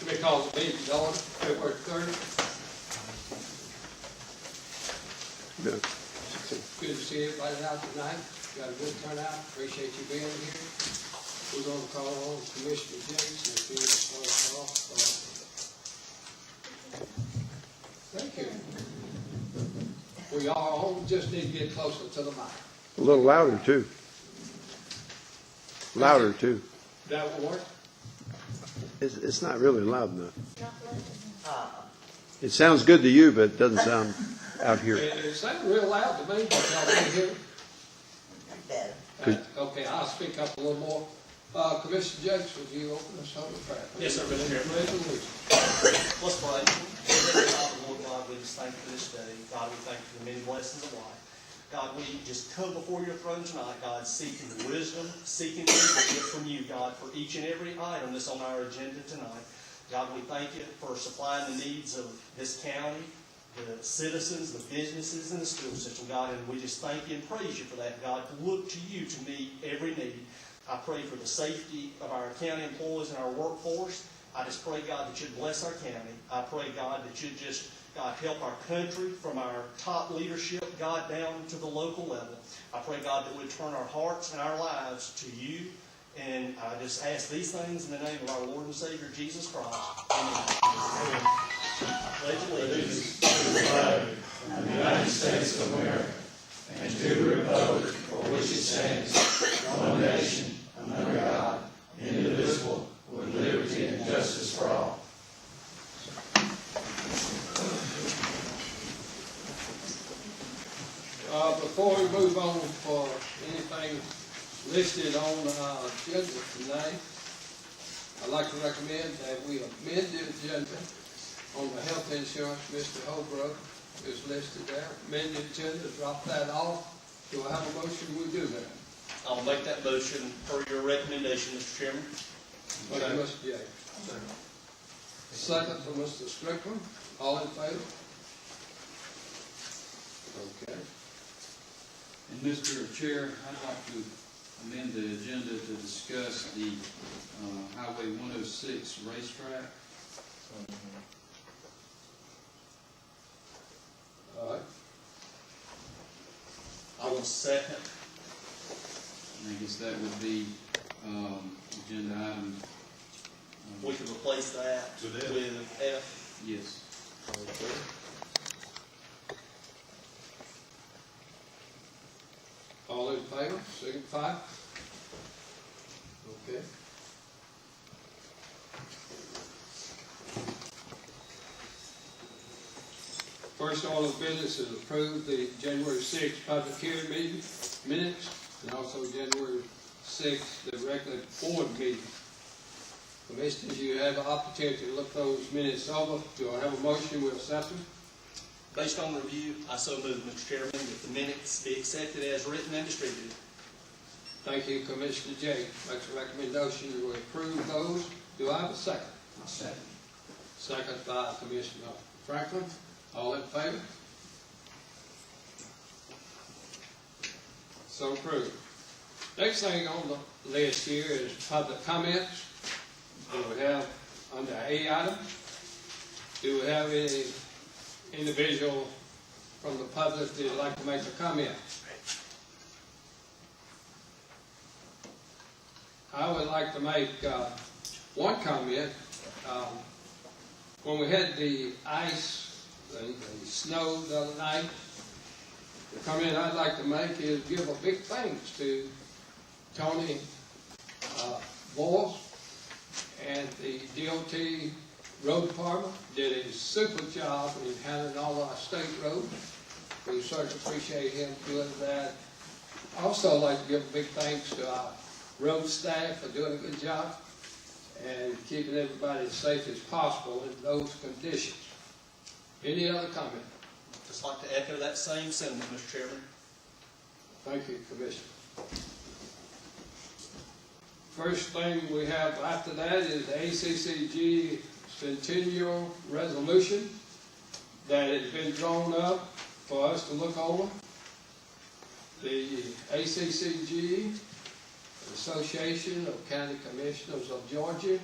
Because the meeting's on February 3rd. No. Good to see everybody out tonight. Got a good turnout. Appreciate you being here. We're going to call on Commissioner Jackson if he wants to call. Thank you. We all just need to get closer to the mic. A little louder too. Louder too. That will work? It's not really loud enough. It sounds good to you, but it doesn't sound out here. It sounded real loud to me, but y'all can hear it. Could- Okay, I'll speak up a little more. Commissioner Jakes, would you open us on the prayer? Yes, sir, Mr. Chairman. Resolution. Let's pray. Heavenly Father, Lord God, we just thank you for this day. God, we thank you for the many blessings of life. God, we just come before your throne tonight, God, seeking wisdom, seeking leadership from you, God, for each and every item that's on our agenda tonight. God, we thank you for supplying the needs of this county, the citizens, the businesses, and the school system, God, and we just thank you and praise you for that, God, to look to you to meet every need. I pray for the safety of our county employees and our workforce. I just pray, God, that you'd bless our county. I pray, God, that you'd just, God, help our country from our top leadership, God, down to the local level. I pray, God, that we'd turn our hearts and our lives to you. And I just ask these things in the name of our Lord and Savior, Jesus Christ. Amen. Pledge allegiance to the flag of the United States of America and to the republic for which it stands, one nation, under God, indivisible, with liberty and justice for all. Before we move on for anything listed on our agenda tonight, I'd like to recommend that we amend the agenda on the health insurance. Mr. Holbrook is listed there. Amend the agenda, drop that off. Do I have a motion? We do that. I'll make that motion per your recommendation, Mr. Chairman. Thank you, Mr. Jay. Second for Mr. Strickland. All in favor? Okay. And Mr. Chair, I'd like to amend the agenda to discuss the Highway 106 racetrack. All right. I will second. And I guess that would be agenda item. We can replace that with F. Yes. All in favor, signify. Okay. First order of business is approve the January 6th public hearing meeting minutes, and also January 6th, the regular board meeting. Commissioners, you have an opportunity to look those minutes over. Do I have a motion? We'll accept them. Based on review, I so move, Mr. Chairman, that the minutes be accepted as written and distributed. Thank you, Commissioner Jay. Makes a recommendation to approve those. Do I have a second? Second. Second by Commissioner Franklin. All in favor? So approved. Next thing on the list here is public comments. Do we have under A item? Do we have any individual from the public that would like to make a comment? I would like to make one comment. When we had the ice and the snow the other night, the comment I'd like to make is give a big thanks to Tony Boyles and the DOT Road Department. Did a super job in handling all our state roads. We certainly appreciate him doing that. I also like to give a big thanks to our road staff for doing a good job and keeping everybody as safe as possible in those conditions. Any other comment? Just like to echo that same sentiment, Mr. Chairman. Thank you, Commissioner. First thing we have after that is the ACCG Centennial Resolution that has been drawn up for us to look over. The ACCG, Association of County Commissioners of Georgia,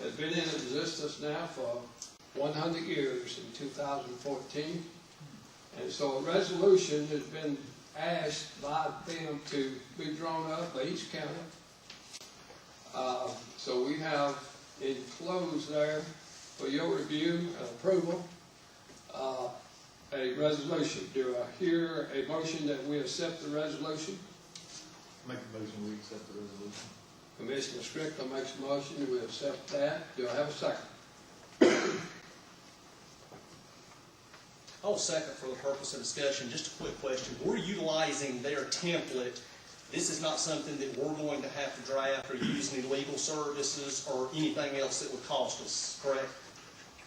has been in existence now for 100 years in 2014. And so a resolution has been asked by them to be drawn up by each county. So we have enclosed there for your review and approval, a resolution. Do I hear a motion that we accept the resolution? Make a motion, we accept the resolution. Commissioner Strickland makes a motion, we accept that. Do I have a second? I'll second for the purpose of discussion. Just a quick question. We're utilizing their template. This is not something that we're going to have to draft or use any legal services or anything else that would cost us, correct?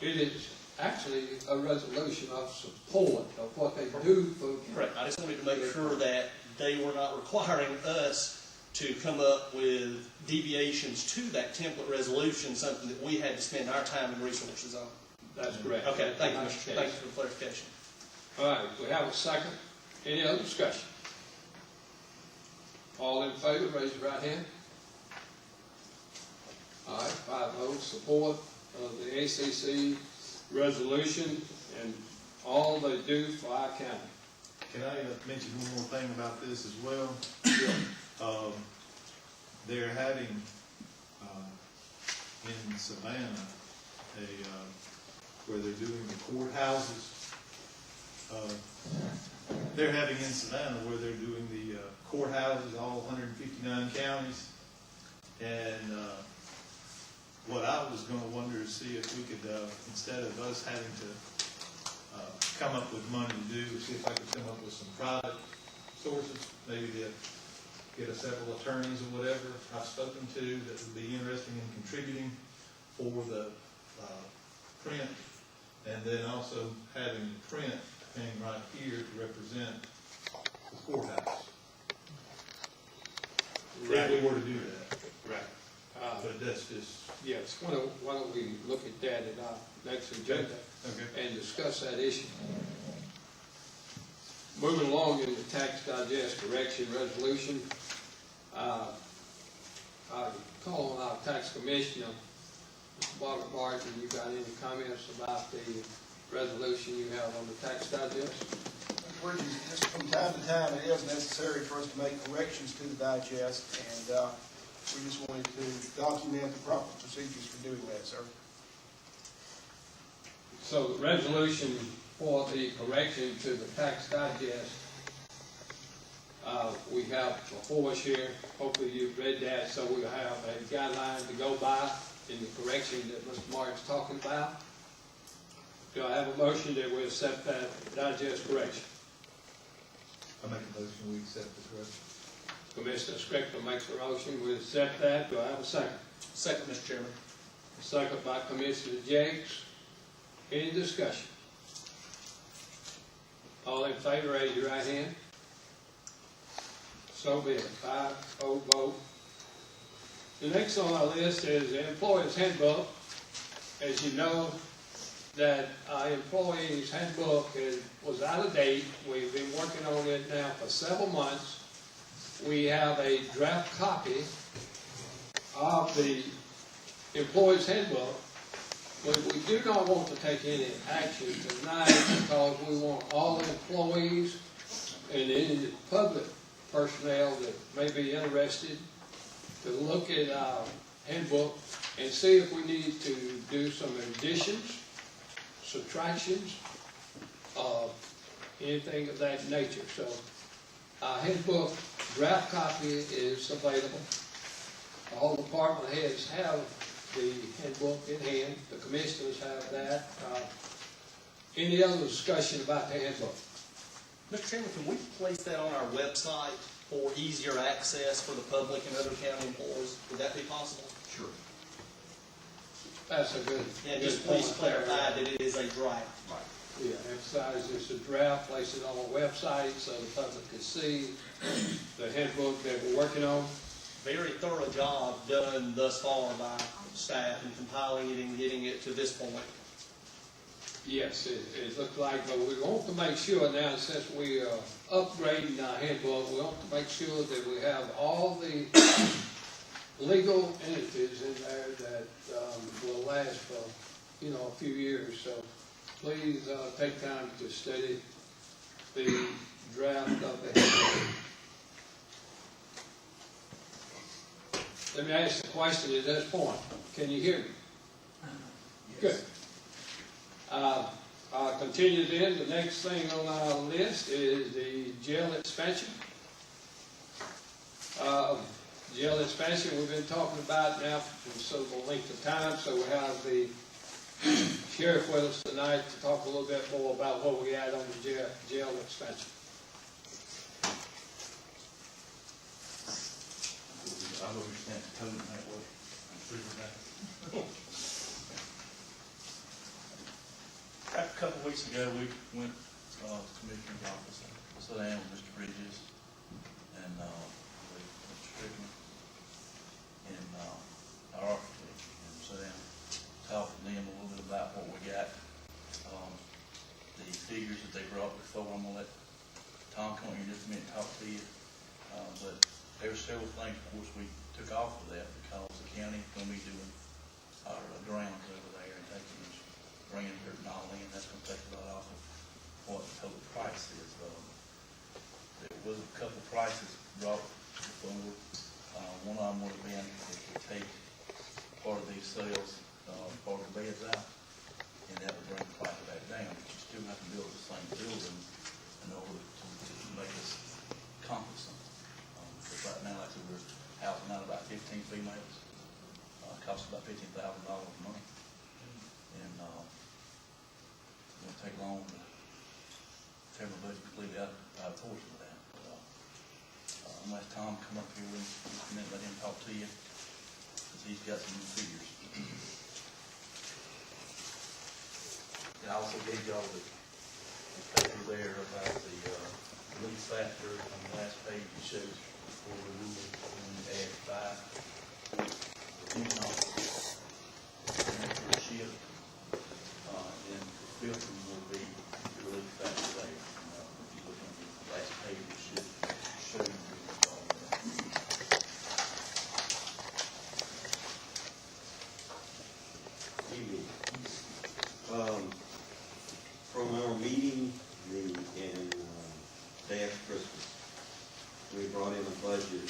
It is actually a resolution of support of what they do for. Correct. I just wanted to make sure that they were not requiring us to come up with deviations to that template resolution, something that we had to spend our time and resources on. That's correct. Okay, thank you, Mr. Thank you for the clarification. All right, we have a second. Any other discussion? All in favor, raise your right hand. All right, 5 votes support of the ACC resolution and all they do for our county. Can I mention one more thing about this as well? They're having, in Savannah, where they're doing the courthouses. They're having in Savannah where they're doing the courthouses, all 159 counties. And what I was going to wonder is see if we could, instead of us having to come up with money to do, see if I could come up with some private sources, maybe to get several attorneys or whatever I've spoken to that would be interested in contributing for the print, and then also having the print hang right here to represent the courthouse. If we were to do that. Right. But that's just, Yes, why don't we look at that at our next agenda and discuss that issue. Moving along in the tax digest correction resolution, I call on our tax commissioner, Mr. Robert Barton. You got any comments about the resolution you have on the tax digest? Just from time to time, it is necessary for us to make corrections to the digest, and we just wanted to document the proper procedures for doing that, sir. So the resolution for the correction to the tax digest, we have before us here. Hopefully you've read that, so we'll have a guideline to go by in the correction that Mr. Martin's talking about. Do I have a motion that we accept that digest correction? I make a motion, we accept the correction. Commissioner Strickland makes a motion, we accept that. Do I have a second? Second, Mr. Chairman. A second by Commissioner Jakes. Any discussion? All in favor, raise your right hand. So be it. 5-0 vote. The next on our list is the Employees Handbook. As you know, that our Employees Handbook was out of date. We've been working on it now for several months. We have a draft copy of the Employees Handbook, but we do not want to take any action tonight because we want all employees and any public personnel that may be interested to look at our handbook and see if we need to do some additions, subtractions, anything of that nature. So our handbook draft copy is available. All department heads have the handbook in hand. The commissioners have that. Any other discussion about the handbook? Mr. Chairman, can we place that on our website for easier access for the public and other county employees? Would that be possible? Sure. That's a good. Yeah, good just please point there. clarify that it is a draft. Yeah, emphasize it's a draft, place it on our website so the public can see the handbook that we're working on. Very thorough job done thus far by staff in compiling it and getting it to this point. Yes, it looks like, but we want to make sure now, since we are upgrading our handbook, we want to make sure that we have all the legal entities in there that last for, you know, a few years, so please, take time to study the draft of the handbook. Let me ask the question at this point. Can you hear me? Good. I'll continue then. The next thing on our list is the jail expansion. Jail expansion we've been talking about now for a considerable length of time, so we have the sheriff with us tonight to talk a little bit more about what we got on the jail expansion. I don't understand the tone that way. I'm figuring that. A couple weeks ago, we went to the Commissioner's office, sat down with Mr. Bridges and Mr. Strickland and our architect, and sat down, talked to them a little bit about what we got. The figures that they brought before, I'm gonna let Tom come here in just a minute and talk to you. But there were several things, of course, we took off of that because the county's gonna be doing our grounds over there and taking, bringing dirt and all in. That's gonna take a lot off of what the total price is. There was a couple prices brought before. One of them would have been if we take part of these sales, part of the beds out, and that would bring the price back down. But you still have to build the same building in order to make us accomplish something. Because right now, like I said, we're housing out about 15 females. Costs about $15,000 a month. And it won't take long to tear my budget completely out of portion of that. But I'm gonna let Tom come up here and just a minute, let him talk to you, because he's got some new figures. And I also gave y'all the paper there about the lease factor on the last page. It shows for removal when you add 5. Human office, and for a ship, and filtering will be the lease factor there. If you look on the last page, it should show you all that. Evening. From our meeting day after Christmas, we brought in a budget,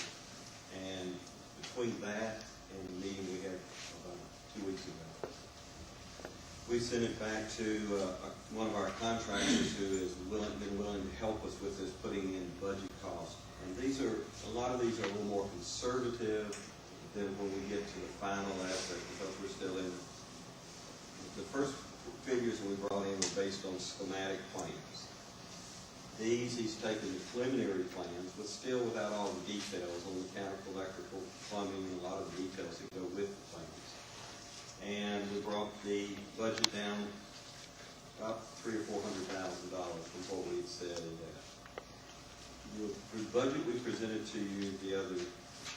and between that and the meeting we had about 2 weeks ago, we sent it back to one of our contractors who has been willing to help us with this, putting in budget costs. And a lot of these are a little more conservative than when we get to the final aspect, because we're still in the first figures we brought in were based on schematic plans. He's taken the preliminary plans, but still without all the details on mechanical, electrical, plumbing, and a lot of the details that go with the plans. And we brought the budget down about $300,000 or $400,000 from what we had said in that. The budget we presented to you to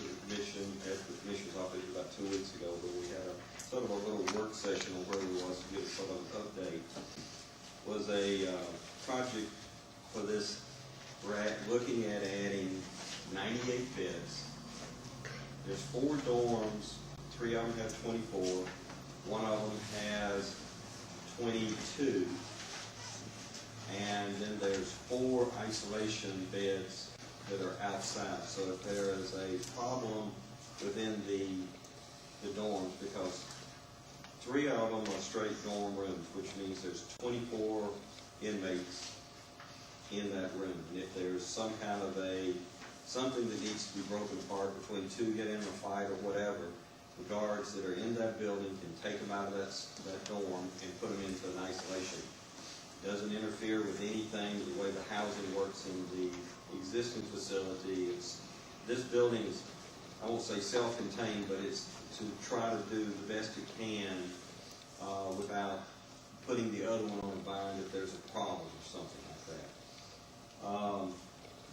the commission at the commissioner's office about 2 weeks ago, where we had a sort of a little work session on where we was to give sort of an update, was a project for this. We're looking at adding 98 beds. There's 4 dorms, 3 of them have 24, 1 of them has 22, and then there's 4 isolation beds that are outside. So if there is a problem within the dorms, because 3 of them are straight dorm rooms, which means there's 24 inmates in that room. And if there's some kind of something that needs to be broken apart between 2 getting in a fight or whatever, the guards that are in that building can take them out of that dorm and put them into an isolation. Doesn't interfere with anything, the way the housing works in the existing facility. This building is, I won't say self-contained, but it's to try to do the best it can without putting the other one on a bind if there's a problem or something like that.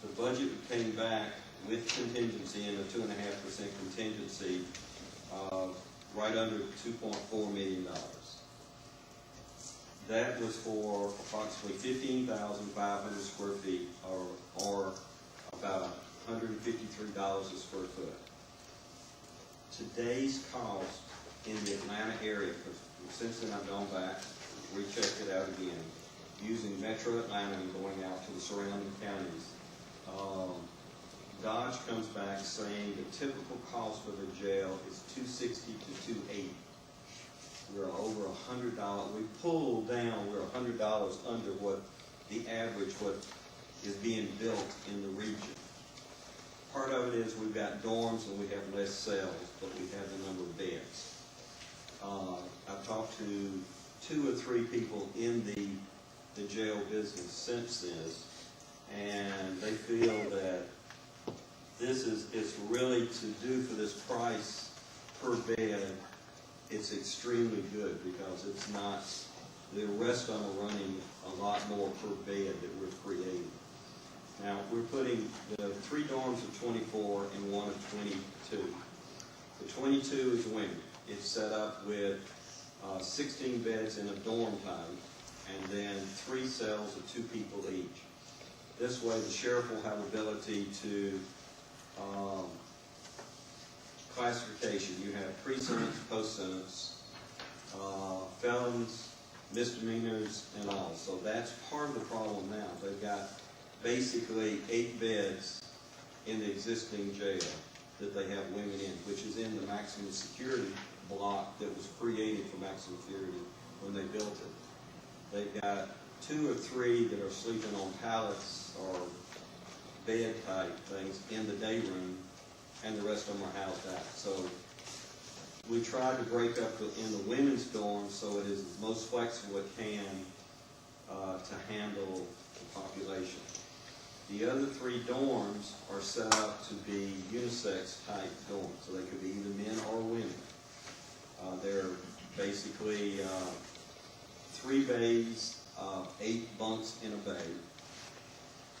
The budget came back with contingency and a 2.5% contingency, right under $2.4 million. That was for approximately 15,500 square feet, or about $153 a square foot. Today's cost in the Atlanta area, because since then I've gone back, rechecked it out again, using Metro Atlanta and going out to the surrounding counties. Dodge comes back saying the typical cost of a jail is $260 to $280. We're over $100. We pulled down. We're $100 under what the average, what is being built in the region. Part of it is we've got dorms and we have less cells, but we have the number of beds. I've talked to 2 or 3 people in the jail business since this, and they feel that it's really to do for this price per bed. It's extremely good because it's not, the rest of them are running a lot more per bed that we're creating. Now, we're putting the 3 dorms of 24 and 1 of 22. The 22 is women. It's set up with 16 beds in a dorm type, and then 3 cells of 2 people each. This way, the sheriff will have ability to classification. You have pre-sentence, post-sentence, felons, misdemeanors, and all. So that's part of the problem now. They've got basically 8 beds in the existing jail that they have women in, which is in the maximum security block that was created for maximum security when they built it. They've got 2 or 3 that are sleeping on pallets or bed type things in the day room, and the rest of them are housed out. So we tried to break up in the women's dorm so it is as most flexible it can to handle the population. The other 3 dorms are set up to be unisex type dorms, so they could be either men or women. They're basically 3 bays, 8 bunks in a bay.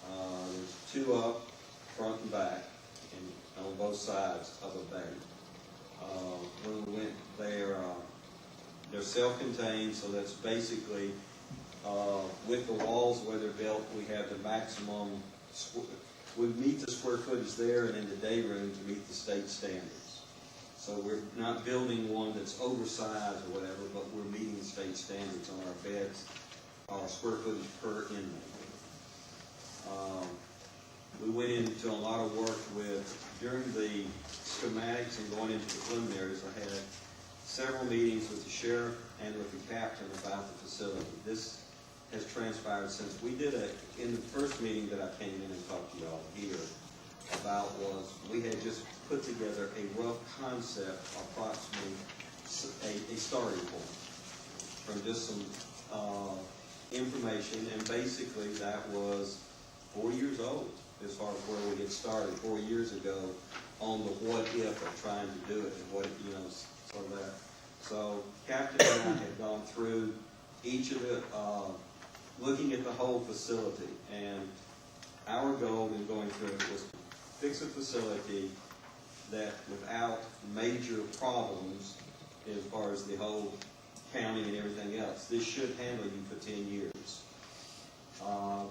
There's 2 up, front and back, and on both sides of a bay. When we went there, they're self-contained, so that's basically with the walls where they're built, we have the maximum. We meet the square footage there and in the day room to meet the state standards. So we're not building one that's oversized or whatever, but we're meeting the state standards on our beds, our square footage per inmate. We went into a lot of work during the schematics and going into the preliminaries. I had several meetings with the sheriff and with the captain about the facility. This has transpired since we did in the first meeting that I came in and talked to y'all here about was we had just put together a rough concept, approximately a starting point from just some information, and basically that was 4 years old as far as where we get started 4 years ago on the what if of trying to do it and what, sort of that. So Captain and I had gone through each of the, looking at the whole facility, and our goal in going through it was to fix a facility that without major problems as far as the whole county and everything else. This should handle you for 10 years.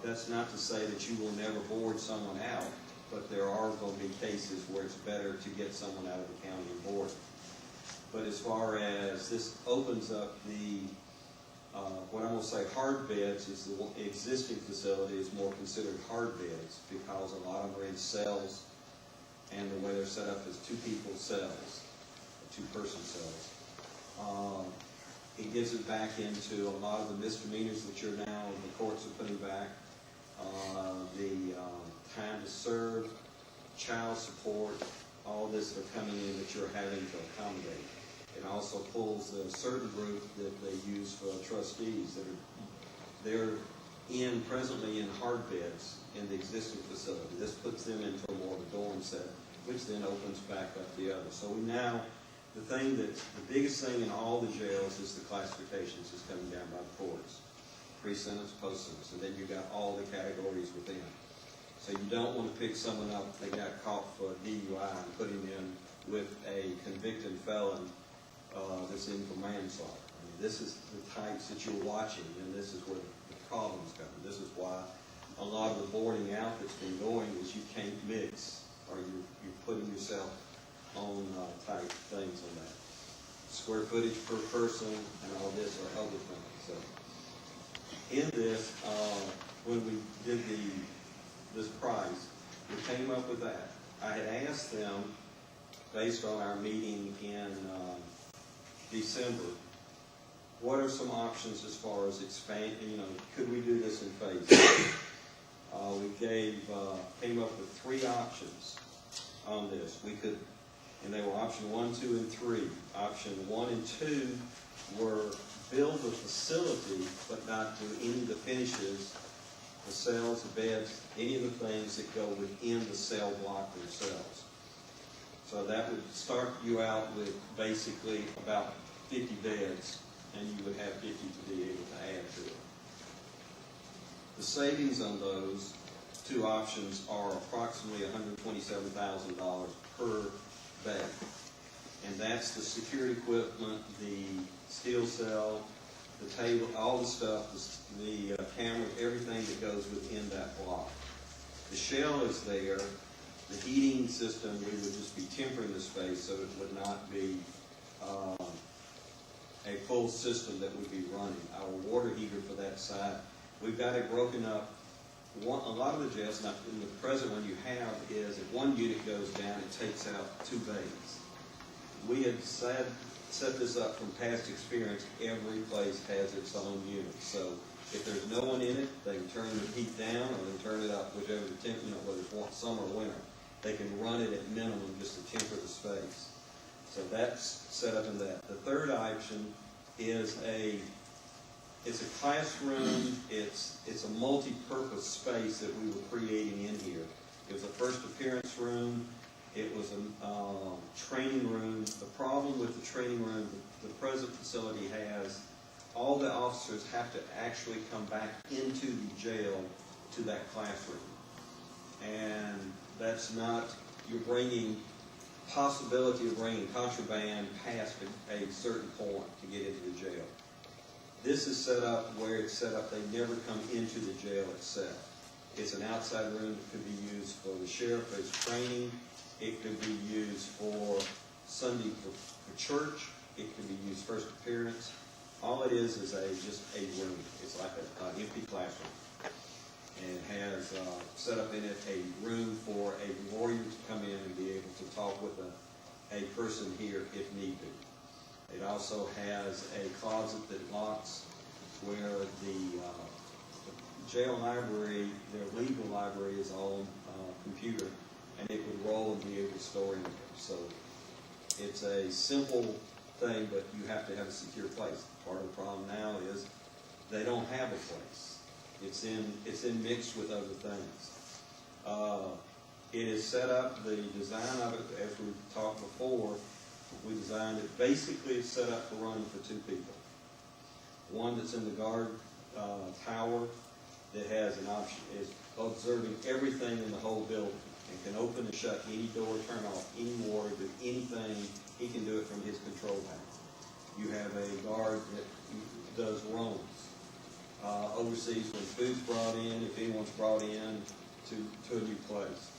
That's not to say that you will never board someone out, but there are going to be cases where it's better to get someone out of the county and board. But as far as this opens up the, what I'm going to say hard beds is the existing facility is more considered hard beds because a lot of them are in cells, and the way they're set up is 2 people cells, 2-person cells. It gives it back into a lot of the misdemeanors that you're now, the courts are putting back. The time to serve, child support, all this are coming in that you're having to accommodate. It also pulls a certain group that they use for trustees that they're presently in hard beds in the existing facility. This puts them into more of a dorm set, which then opens back up the other. So we now, the biggest thing in all the jails is the classifications is coming down by the courts. Pre-sentence, post-sentence, and then you got all the categories within. So you don't want to pick someone up, they got caught for DUI and put him in with a convicted felon that's in for manslaughter. I mean, this is the types that you're watching, and this is where the problems come. This is why a lot of the boarding out that's been going is you can't mix, or you're putting yourself on type things on that. square footage per person, and all this are other things. So in this, when we did this price, we came up with that. I had asked them, based on our meeting in December, what are some options as far as expand, could we do this in phases? We came up with 3 options on this. We could, and they were option 1, 2, and 3. Option 1 and 2 were build a facility, but not do any of the finishes, the cells, the beds, any of the things that go within the cell block themselves. So that would start you out with basically about 50 beds, and you would have 50 to be able to add to it. The savings on those 2 options are approximately $127,000 per bed. And that's the security equipment, the steel cell, the table, all the stuff, the cameras, everything that goes within that block. The shell is there. The heating system, we would just be tempering the space so it would not be a full system that would be running. Our water heater for that side, we've got it broken up. A lot of the jails, now in the present one you have, is if one unit goes down, it takes out 2 bays. We had set this up from past experience. Every place has its own unit. So if there's no one in it, they can turn the heat down or they can turn it up, whichever the temp, whether it's summer or winter. They can run it at minimum just to temper the space. So that's set up in that. The third option is it's a classroom, it's a multi-purpose space that we were creating in here. It was a first appearance room, it was a training room. The problem with the training room, the present facility has, all the officers have to actually come back into the jail to that classroom. And that's not, you're bringing, possibility of bringing contraband past a certain point to get into the jail. This is set up where it's set up, they never come into the jail itself. It's an outside room that could be used for the sheriff, there's training. It could be used for Sunday for church. It could be used first appearance. All it is just a room. It's like an empty classroom. And it has set up in it a room for a lawyer to come in and be able to talk with a person here if need be. It also has a closet that locks where the jail library, their legal library is all computer, and it would roll and be able to store in there. So it's a simple thing, but you have to have a secure place. Part of the problem now is they don't have a place. It's in mixed with other things. It is set up, the design of it, as we talked before, we designed it, basically it's set up for running for 2 people. One that's in the guard tower that has an option, is observing everything in the whole building and can open and shut any door, turn off any water, do anything. He can do it from his control panel. You have a guard that does roams, oversees when food's brought in, if anyone's brought in to a new place.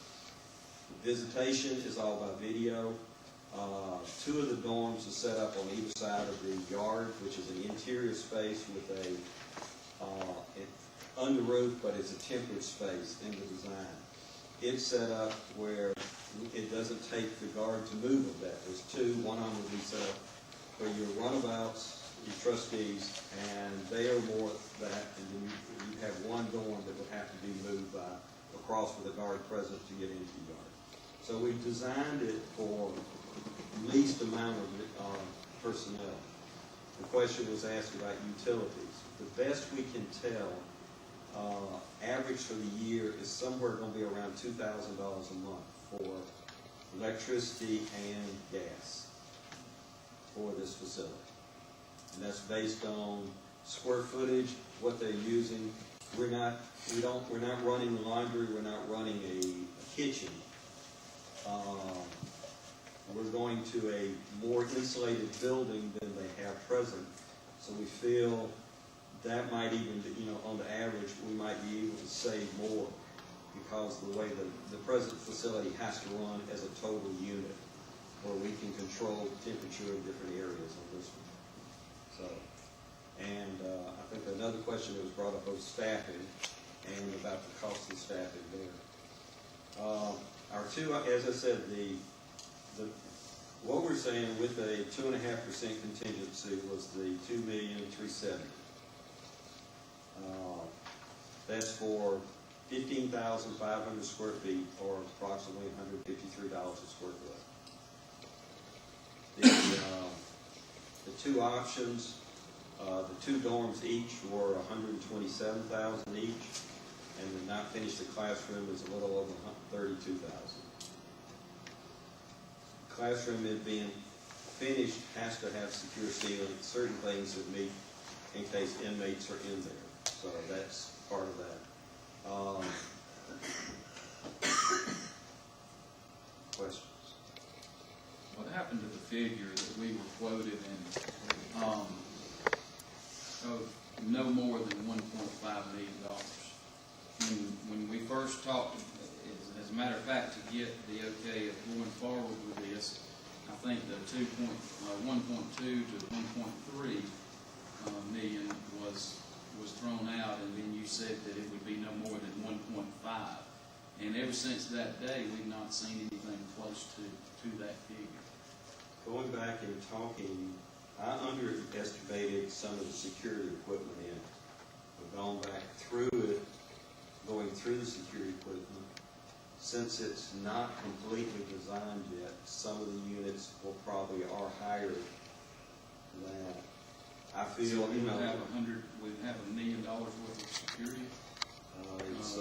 Visitation is all by video. 2 of the dorms are set up on either side of the yard, which is an interior space with under roof, but it's a tempered space in the design. It's set up where it doesn't take the guard to move a bit. There's 2, one on will be set up for your runabouts, your trustees, and they are more that, and then you have one dorm that would have to be moved across with a guard present to get into the yard. So we've designed it for least amount of personnel. The question was asked about utilities. The best we can tell, average for the year is somewhere going to be around $2,000 a month for electricity and gas for this facility. And that's based on square footage, what they're using. We're not running the laundry, we're not running a kitchen. We're going to a more insulated building than they have present. So we feel that might even, on the average, we might be able to save more because the way the present facility has to run as a total unit. where we can control temperature in different areas on this one. So, and I think another question that was brought up was staffing and about the cost of staffing there. Our two, as I said, what we're saying with a 2.5% contingency was the $2,370,000. That's for 15,500 square feet, or approximately $153 a square foot. The two options, the two dorms each were $127,000 each, and the not finished the classroom is a little over $32,000. Classroom it being finished has to have secure ceiling, certain things that meet in case inmates are in there. So that's part of that. Questions? What happened to the figure that we were quoted in, of no more than $1.5 million? When we first talked, as a matter of fact, to get the okay of going forward with this, I think the 1.2 to 1.3 million was thrown out, and then you said that it would be no more than 1.5. And ever since that day, we've not seen anything close to that figure. Going back and talking, I underestimated some of the security equipment in it. We've gone back through it, going through the security equipment. Since it's not completely designed yet, some of the units will probably are higher than that. I feel, So we you know, would have $1 million worth of security? it's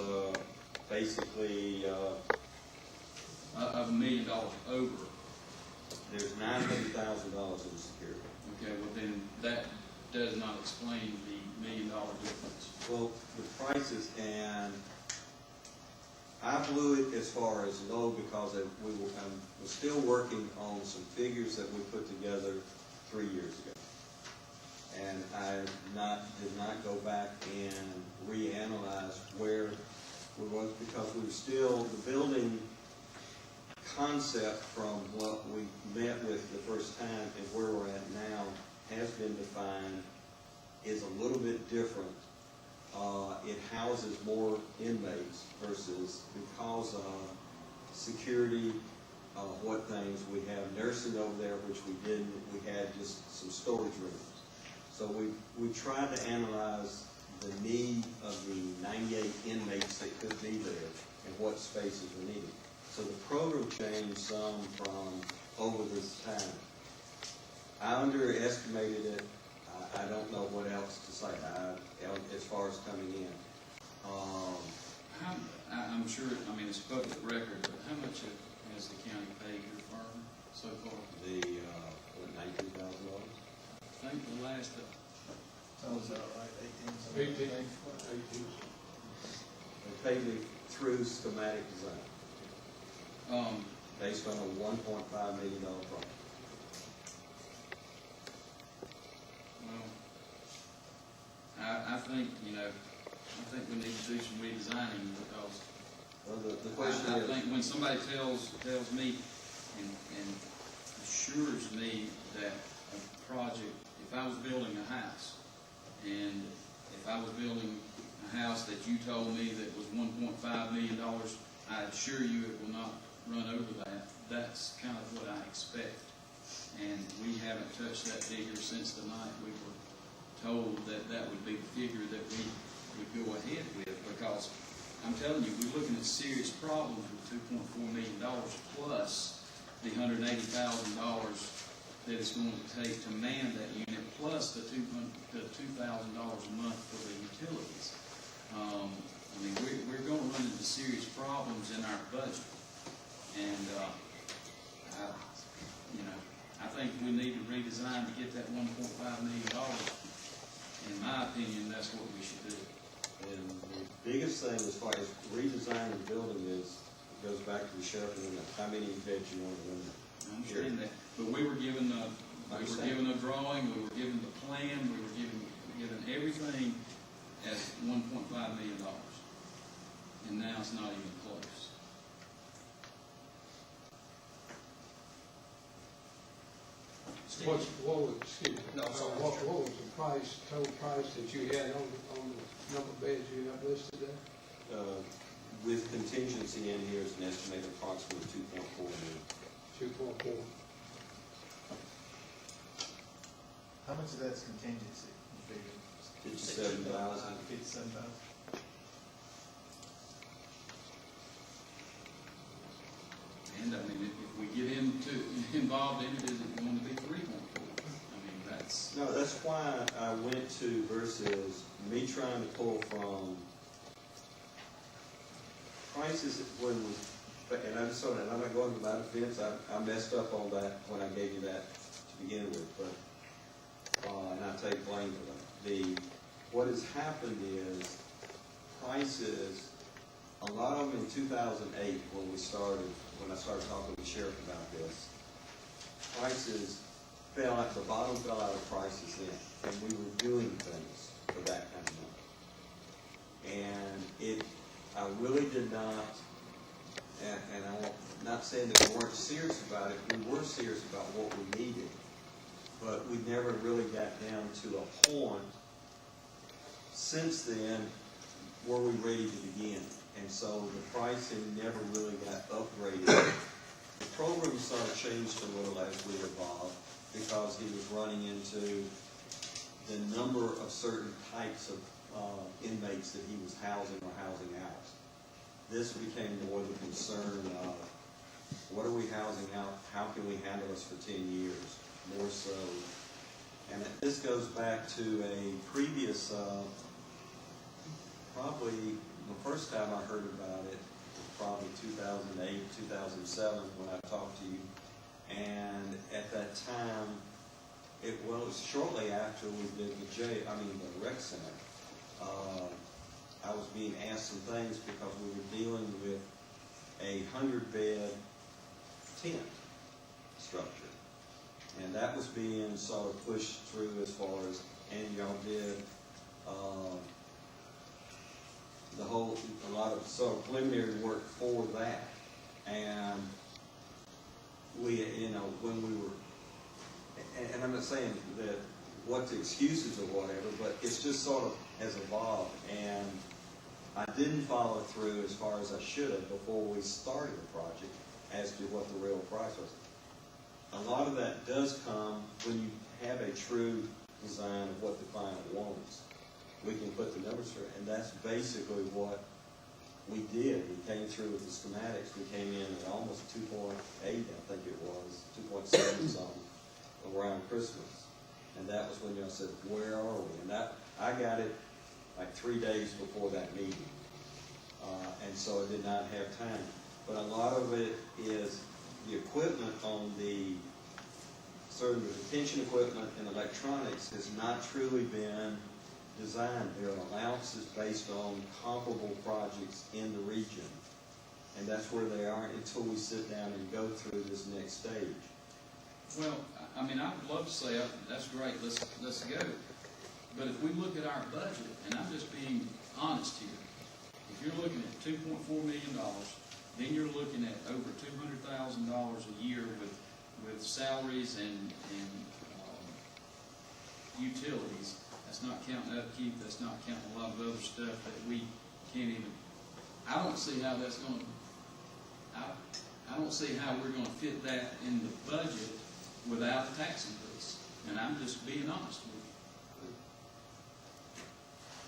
basically, Of $1 million over. there's $900,000 in security. Okay, well then, that does not explain the $1 million difference. Well, the prices, and I blew it as far as low because we were still working on some figures that we put together 3 years ago. And I did not go back and reanalyze where we was, because we were still, the building concept from what we met with the first time and where we're at now has been defined, is a little bit different. It houses more inmates versus, because of security, what things, we have nursing over there, which we didn't, we had just some storage rooms. So we tried to analyze the need of the 98 inmates that could be there and what spaces were needed. So the program changed some from over this time. I underestimated it. I don't know what else to say as far as coming in. I'm sure, I mean, it's public record, but how much has the county paid your firm so far? The $19,000. I think the last, That was right, 18. 18. They paid me through schematic design, based on a $1.5 million project. well, I think, I think we need to do some redesigning, because Well, the question I is, think when somebody tells me and assures me that a project, if I was building a house, and if I was building a house that you told me that was $1.5 million, I assure you it will not run over that. That's kind of what I expect. And we haven't touched that figure since the night we were told that that would be the figure that we would go ahead with, because I'm telling you, we're looking at serious problems with $2.4 million plus the $180,000 that it's going to take to man that unit, plus the $2,000 a month for the utilities. I mean, we're going to run into serious problems in our budget, and I think we need to redesign to get that $1.5 million. In my opinion, that's what we should do. and the biggest thing as far as redesigning the building is, it goes back to the sheriff and how many beds you want to limit. I understand that, but we were given a drawing, we were given the plan, we were given everything at $1.5 million, and now it's not even close. what was, excuse me, No, I'm sorry. what was the price, total price that you had on the number of beds you have listed there? With contingency in here, it's an estimated approximately 2.4 million. 2.4. How much of that's contingency, you figure? 57,000. 57,000. And I mean, if we get involved in it, is it going to be 3.4? I mean, that's, No, that's why I went to versus me trying to pull from prices when we, and I'm sorry, and I'm not going to my defense, I messed up on that when I gave you that to begin with, but, and I take blame for that. What has happened is prices, a lot of them in 2008 when I started talking to the sheriff about this, prices fell out, the bottom fell out of prices then, and we were doing things for that kind of money. And I really did not, and I'm not saying that we weren't serious about it, we were serious about what we needed, but we never really got down to a point since then were we ready to begin. And so the pricing never really got upgraded. The program sort of changed a little as we evolved because he was running into the number of certain types of inmates that he was housing or housing out. This became more the concern of what are we housing out? How can we handle this for 10 years? More so. And this goes back to a previous, probably the first time I heard about it was probably 2008, 2007 when I talked to you. And at that time, it was shortly after we did the rec center. I was being asked some things because we were dealing with a 100-bed tent structure. And that was being sort of pushed through as far as, and y'all did a lot of sort of preliminary work for that. And we, when we were, and I'm not saying that what the excuses or whatever, but it's just sort of has evolved. And I didn't follow through as far as I should have before we started the project as to what the real price was. A lot of that does come when you have a true design of what the client wants. We can put the numbers through, and that's basically what we did. We came through with the schematics. We came in at almost 2.8, I think it was, 2.7 something, around Christmas. And that was when y'all said, where are we? And I got it like 3 days before that meeting. And so I did not have time. But a lot of it is the equipment on the certain detention equipment and electronics has not truly been designed. There are allowances based on comparable projects in the region. And that's where they are until we sit down and go through this next stage. well, I mean, I would love to say, that's great, let's go. But if we look at our budget, and I'm just being honest here, if you're looking at $2.4 million, then you're looking at over $200,000 a year with salaries and utilities. That's not counting upkeep, that's not counting a lot of other stuff that we can't even, I don't see how that's going to, I don't see how we're going to fit that in the budget without a tax increase. And I'm just being honest with you.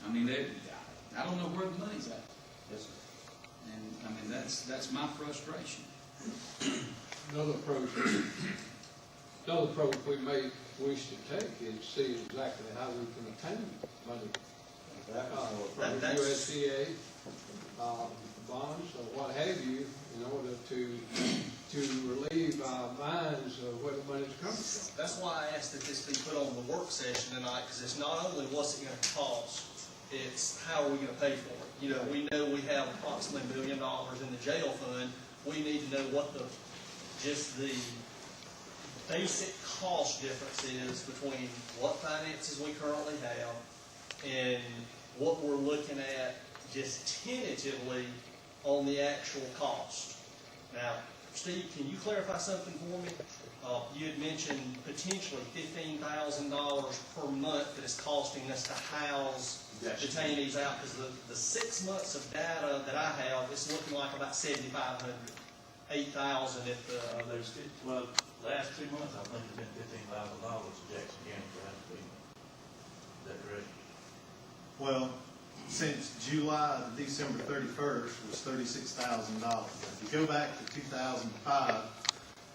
I mean, I don't know where the money's at. Yes, sir. And, I mean, that's my frustration. Another approach we may wish to take is see exactly how we can obtain money That was more from the USDA, bonds or what have you, in order to relieve our minds of where the money's coming from. That's why I asked that this be put on the work session tonight, because it's not only what's it gonna cost, it's how are we gonna pay for it. You know, we know we have approximately $1 million in the jail fund. We need to know what the basic cost difference is between what finances we currently have and what we're looking at just tentatively on the actual cost. Now, Steve, can you clarify something for me? You had mentioned potentially $15,000 per month that is costing us to house Yes. detainees out, because the 6 months of data that I have, it's looking like about 7,500, 8,000 if the, Well, last 2 months, I think it's been $15,000 to Jackson County for house cleaning. Is that correct? Well, since July to December 31st was $36,000. If you go back to 2005,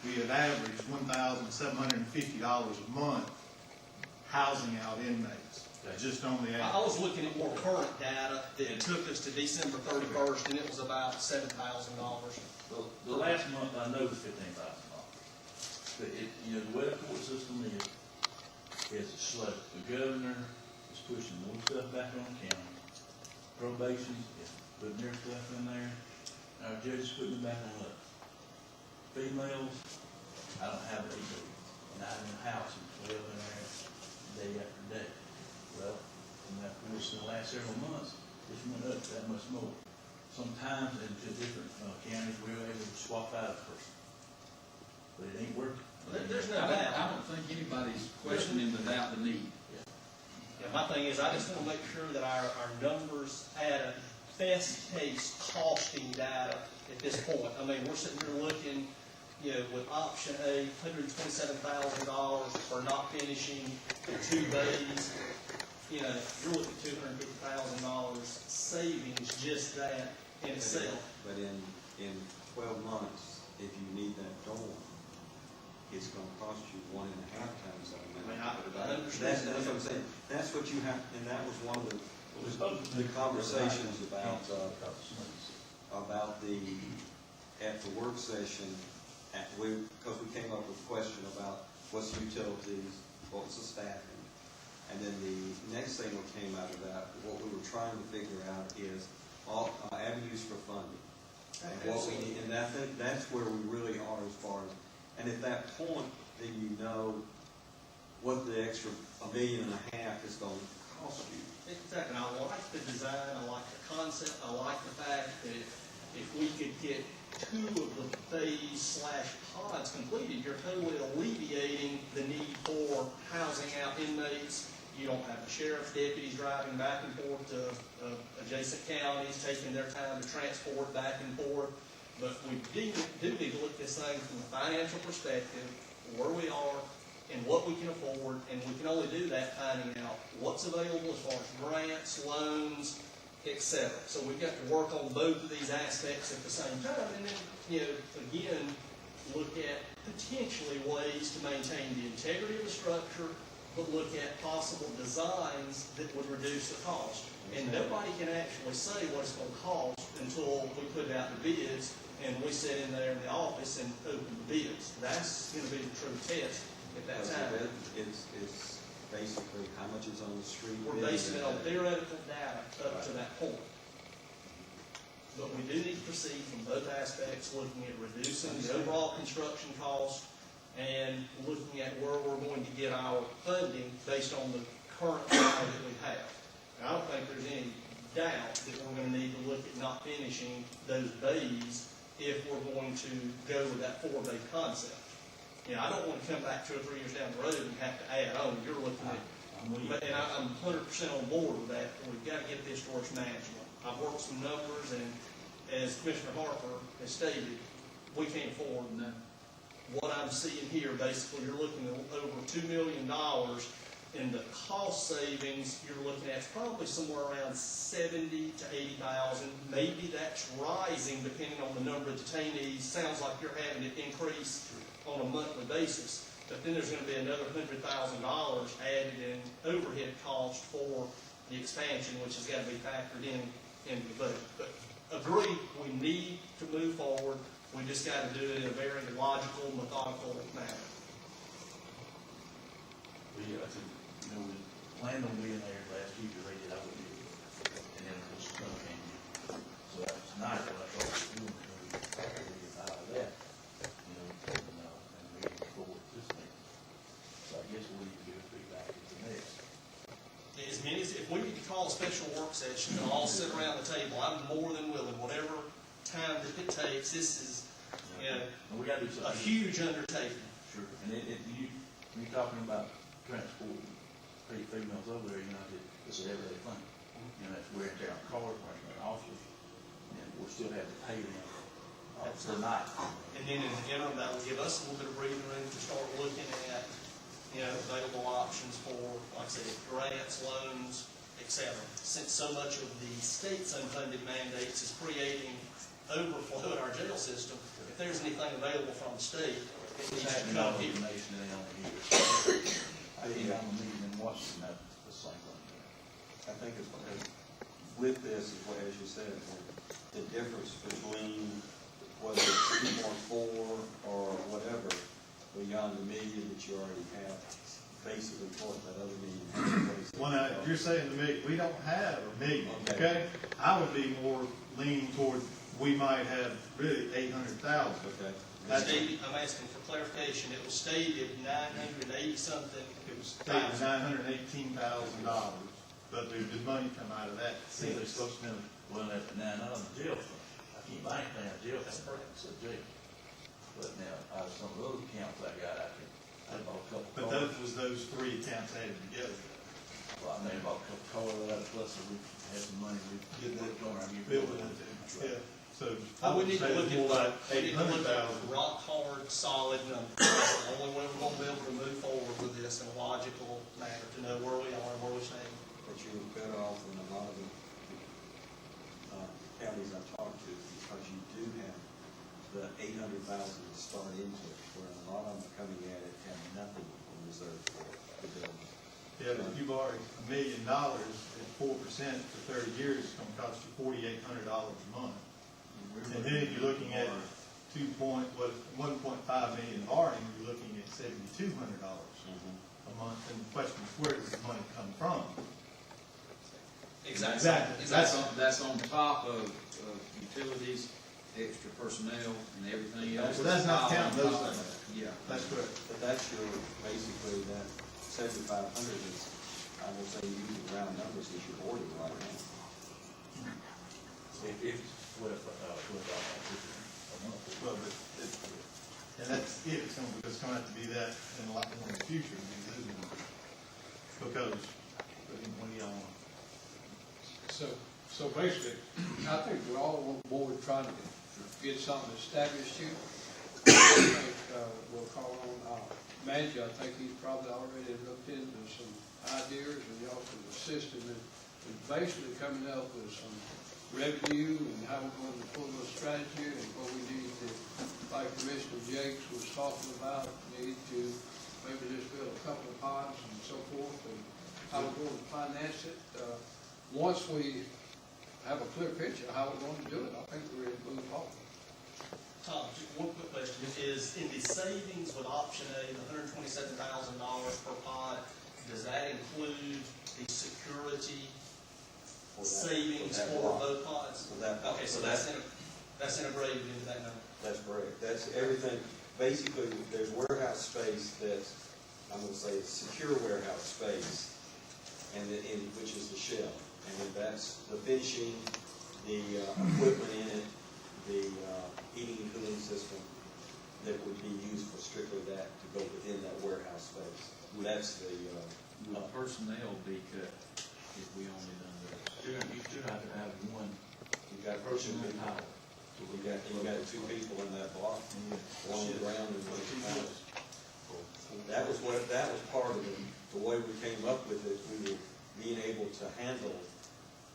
we had averaged $1,750 a month housing out inmates, just on the I average. was looking at more current data that took us to December 31st, and it was about $7,000. The last month, I know was $15,000. But you know, the way the court system is slow. The governor is pushing more stuff back on the county. Probation is putting their stuff in there. Our judge is putting it back on us. Females, I don't have a baby, and I'm in the house and 12 in there day after day. Well, and of course, in the last several months, it's went up that much more. Sometimes into different counties, we're able to swap out a person. But it ain't working. There's no I doubt. don't think anybody's questioning the need. Yeah, my thing is, I just want to make sure that our numbers add a best case costing data at this point. I mean, we're sitting here looking, you know, with option A, $127,000 for not finishing 2 days. You know, you're looking at $250,000 savings, just that in itself. But in 12 months, if you need that dorm, it's gonna cost you 1.5 times that amount. I mean, I understand. That's what I'm saying. That's what you have, and that was one of the conversations about at the work session, because we came up with a question about what's utilities, what's the staffing. And then the next thing that came out of that, what we were trying to figure out is all avenues for funding. And what we need, and I think that's where we really are as far as, and at that point, then you know what the extra $1.5 million is going to cost you. Exactly, and I like the design, I like the concept, I like the fact that if we could get 2 of the phase/pods completed, you're totally alleviating the need for housing out inmates. You don't have the sheriff's deputies driving back and forth to adjacent counties, taking their time to transport back and forth. But we do need to look at this thing from a financial perspective, where we are and what we can afford, and we can only do that finding out what's available as far as grants, loans, etc. So we've got to work on both of these aspects at the same time, and then, you know, again, look at potentially ways to maintain the integrity of the structure, but look at possible designs that would reduce the cost. And nobody can actually say what it's going to cost until we put it out to bids and we sit in there in the office and open the bids. That's going to be the true test at that time. It's basically how much is on the street. We're basing it on theoretical data up to that point. But we do need to proceed from both aspects, looking at reducing the overall construction cost and looking at where we're going to get our funding based on the current data that we have. And I don't think there's any doubt that we're going to need to look at not finishing those bays if we're going to go with that 4-bay concept. You know, I don't want to come back 2 or 3 years down the road and have to add on. You're looking at, and I'm 100% on board with that. We've got to get this towards manageable. I've worked some numbers, and as Commissioner Harper has stated, we can't afford what I'm seeing here. Basically, you're looking at over $2 million, and the cost savings you're looking at is probably somewhere around $70,000 to $80,000. Maybe that's rising depending on the number of detainees. Sounds like you're having it increase on a monthly basis. But then there's going to be another $100,000 added in overhead cost for the expansion, which has got to be factored into the budget. But agree, we need to move forward. We just got to do it in a very logical, methodical manner. We planned on being there last year, they did, I wouldn't do it. And then it was snow came in. So that was nice, what I thought we were doing, we get out of that, and moving forward this meeting. So I guess we need to give feedback at the next. As many as, if we need to call a special work session and all sit around the table, I'm more than willing, whatever time that it takes. This is, you know, And we gotta do a something. huge undertaking. Sure, and when you're talking about transporting females over there, you know, it's an everyday thing. You know, that's wear and tear on cars, wear and tear on officers, and we'll still have to pay them per night. And then in the interim, that will give us a little bit of breathing room to start looking at, you know, available options for, like I said, grants, loans, et cetera. Since so much of the state's unfunded mandates is creating overflow in our jail system, if there's anything available from the state, it needs to Happening come all over here. the nation, it ain't only here. I think I'm a meeting in Washington, that's the same thing. I think it's, with this, is what, as you said, the difference between whether it's 2.4 or whatever, beyond the million that you already have, basically what that other million has. When you're saying to me, we don't have a million, Okay. okay? I would be more leaning toward, we might have really 800,000. Okay. That's- Stated, I'm asking for clarification, it was stated 980 something. It was stated $918,000, but there's been money come out of that See, they're since. supposed to know, well, now, not on the jail fund. I can't buy anything out of jail That's fund, correct. it's a jail. But now, out of some of those accounts I got, I bought a couple But cars. that was those three accounts added together. Well, I mean, about a couple cars, plus we had some money, we Did that going around. building it, yeah, so. We need to look more like at, we need to look at 800,000. rock hard, solid numbers. The only way we're gonna be able to move forward with this in a logical manner, to know where we are and where we stand. But you're better off in a lot of the counties I've talked to, because you do have the 800,000 to start into, where a lot of them are coming at it, have nothing in reserve for the building. Yeah, but if you borrow $1 million at 4% for 30 years, it's gonna cost you $4,800 a month. And then if you're looking at 1.5 million borrowing, you're looking at $7,200 a month. And the question is, where does the money come from? Exactly. That's on top of utilities, extra personnel, and everything else. So that's not counting those On top of things. that. Yeah. That's correct. But that's your, basically, that 7,500 is, I will say, using round numbers, is your boarding right now. If $12,000 a month. Well, but and that's it, it's gonna have to be that in a lot more in the future, because, when you So basically, I think we're all on board trying to get something established here. I think, we'll call on, Maggie, I think he's probably already looked into some ideas, and y'all can assist him in basically coming up with some revenue and how we're going to pull the strategy, and what we need to, like Commissioner Jakes was talking about, need to maybe just build a couple of ponds and so forth, and how we're going to finance it. Once we have a clear picture of how we're going to do it, I think we're ready to move forward. Tom, just one quick question, is in the savings with option A, the $127,000 per pod, does that include the security For that- savings that for block. both pods? For that block. Okay, so that's integrated into that number. That's correct. That's everything. Basically, there's warehouse space that's, I'm gonna say, secure warehouse space, and which is the shell. And then that's the finishing, the equipment in it, the heating and cooling system that would be used for strictly that, to go within that warehouse space. That's the, Would personnel be cut if we only done this? You still have to have one you got person person, in power. you got two people in that block, one on the ground and one in the house. That was part of the way we came up with it. We were being able to handle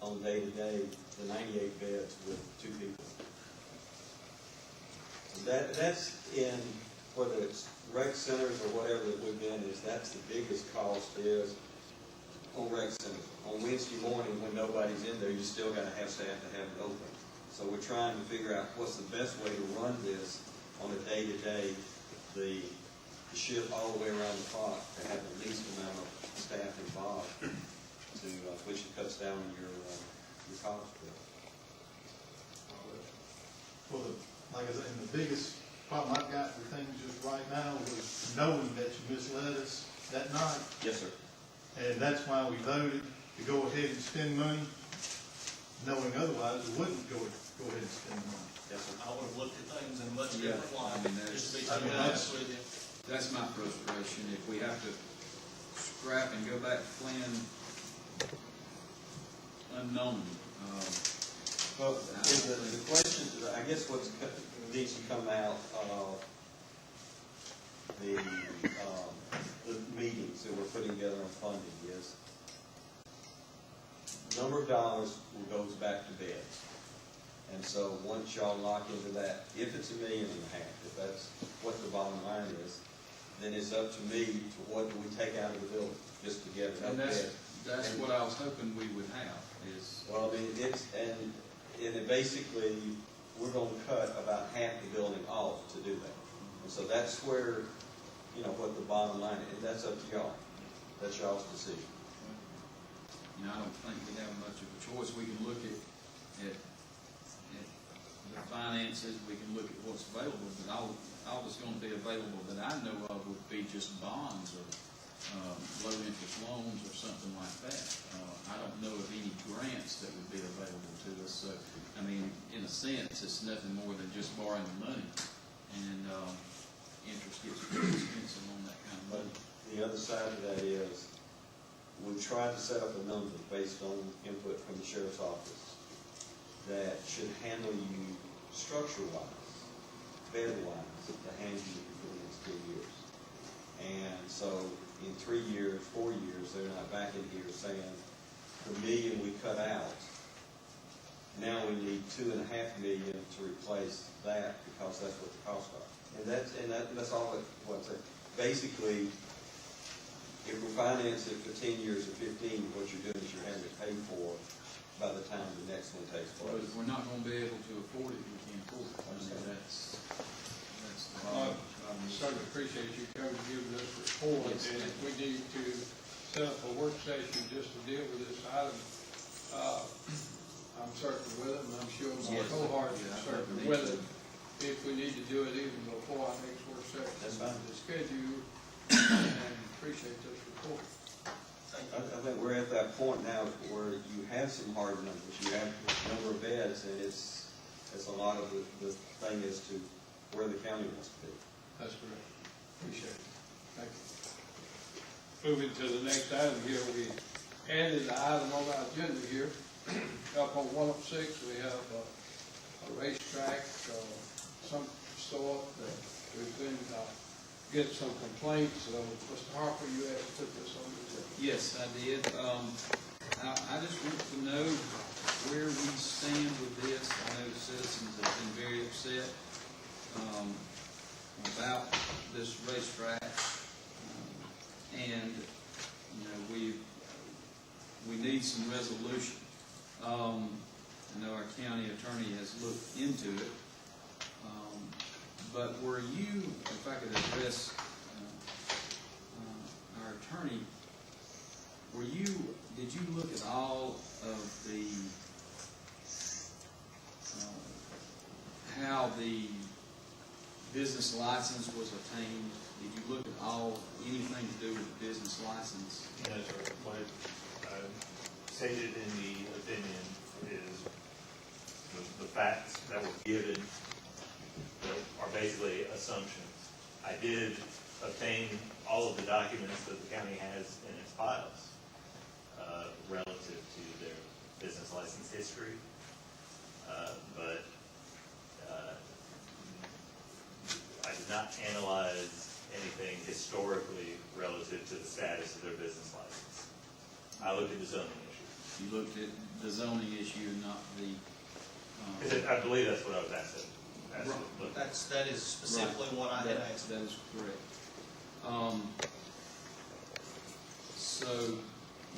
on day-to-day the 98 beds with two people. That's in, whether it's rec centers or whatever that we've been, that's the biggest cost is on rec centers. On Wednesday morning, when nobody's in there, you still gotta have staff to have it open. So we're trying to figure out what's the best way to run this on a day-to-day, the shift all the way around the clock, to have the least amount of staff involved, to, which cuts down your cost bill. Well, like I said, and the biggest problem I've got with things just right now was knowing that you misled us that night. Yes, sir. And that's why we voted to go ahead and spend money, knowing otherwise we wouldn't go go ahead and spend the money. Yes, sir. I would have looked at things in a much Yeah, different I light, mean, that's- just to be I mean, totally honest with you. That's my frustration, if we have to scrap and go back to plan unknown, Well, the question, I guess what's, needs to come out of the meetings that we're putting together on funding is number of dollars goes back to beds. And so once y'all lock into that, if it's $1.5 million, if that's what the bottom line is, then it's up to me to what do we take out of the building, just to get enough and beds. that's what I was hoping we would have, is, Well, I mean, and it basically, we're gonna cut about half the building off to do that. And so that's where, you know, what the bottom line is, and that's up to y'all. That's y'all's decision. you know, I don't think we have much of a choice. We can look at the finances, we can look at what's available, but all that's gonna be available that I know of would be just bonds or, low interest loans or something like that. I don't know of any grants that would be available to us, so, I mean, in a sense, it's nothing more than just borrowing the money, and, interest gets pretty expensive on that kind of But money. the other side of that is, we tried to set up a number based on input from the sheriff's office that should handle you structure-wise, bed-wise, to handle you for the next 2 years. And so in 3 years, 4 years, they're not back in here saying, the million we cut out, now we need $2.5 million to replace that because that's what the costs are. And that's all what's it. Basically, if we finance it for 10 years or 15, what you're doing is you're having it paid for by the time the next one takes But place. if we're not gonna be able to afford it, we can't afford it. I mean, that's the I problem. certainly appreciate you coming and giving us a report, Yes. and if we need to set up a work session just to deal with this item, I'm certainly with it, and I'm sure my Yes. cohort is Yeah, I certainly think we with need it. If we need to do it even before our next work session. That's fine. To schedule, and appreciate this report. I think we're at that point now where you have some hard numbers, you have the number of beds, and it's a lot of the thing as to where the county wants to be. That's correct. Appreciate it. Thank you. Moving to the next item here, we added the item on our agenda here. Up on 106, we have a racetrack, some sort that we've been, getting some complaints. So, Mr. Harper, you asked to put this on the agenda. Yes, I did. I just want to know where we stand with this. I know citizens have been very upset, about this racetrack. And, you know, we need some resolution. I know our county attorney has looked into it. But were you, if I could address, our attorney, did you look at all of the, how the business license was obtained? Did you look at anything to do with the business license? Yes, sir. What stated in the opinion is the facts that were given are basically assumptions. I did obtain all of the documents that the county has in its files relative to their business license history, but I did not analyze anything historically relative to the status of their business license. I looked at the zoning issue. You looked at the zoning issue and not the, I believe that's what I was asked to look at. That is specifically what I had asked. That is correct. So,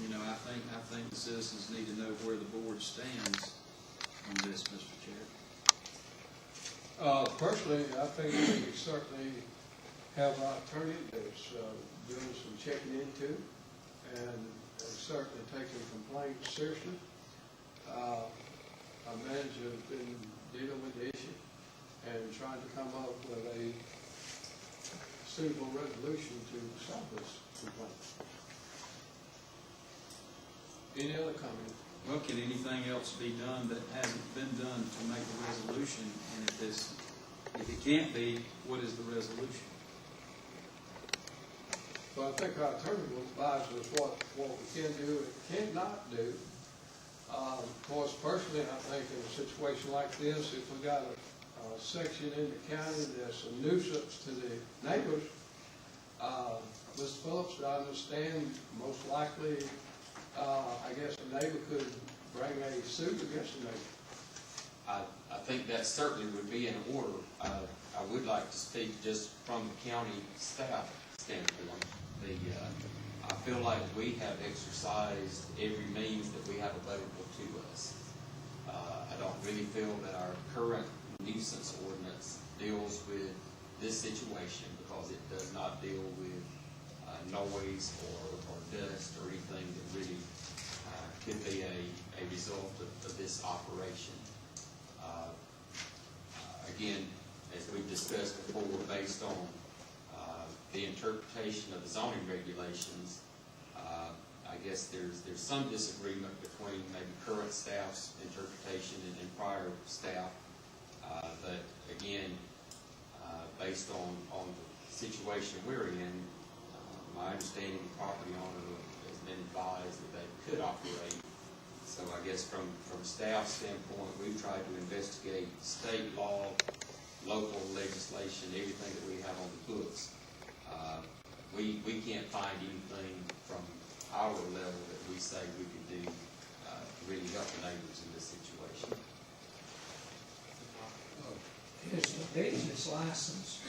you know, I think the citizens need to know where the board stands on this, Mr. Chair. Personally, I think we certainly have our attorney that's doing some checking into and certainly taking complaints seriously. Our manager has been dealing with the issue and trying to come up with a suitable resolution to solve this complaint. Any other comments? Well, can anything else be done that hasn't been done to make a resolution? And if it can't be, what is the resolution? But I think our attorney will advise us what we can do and cannot do. Of course, personally, I think in a situation like this, if we got a section in the county that's a nuisance to the neighbors, Mr. Phillips, I understand most likely, I guess a neighbor could bring a suit against the neighbor. I think that certainly would be in order. I would like to speak just from the county staff standpoint. I feel like we have exercised every means that we have available to us. I don't really feel that our current nuisance ordinance deals with this situation because it does not deal with noise or dust or anything that really could be a result of this operation. Again, as we've discussed before, based on the interpretation of the zoning regulations, I guess there's some disagreement between maybe current staff's interpretation and prior staff. But again, based on the situation we're in, my understanding, the property owner has been advised that they could operate. So I guess from staff standpoint, we've tried to investigate state law, local legislation, everything that we have on the books. We can't find anything from our level that we say we could do to really help the neighbors in this situation. Is the business license,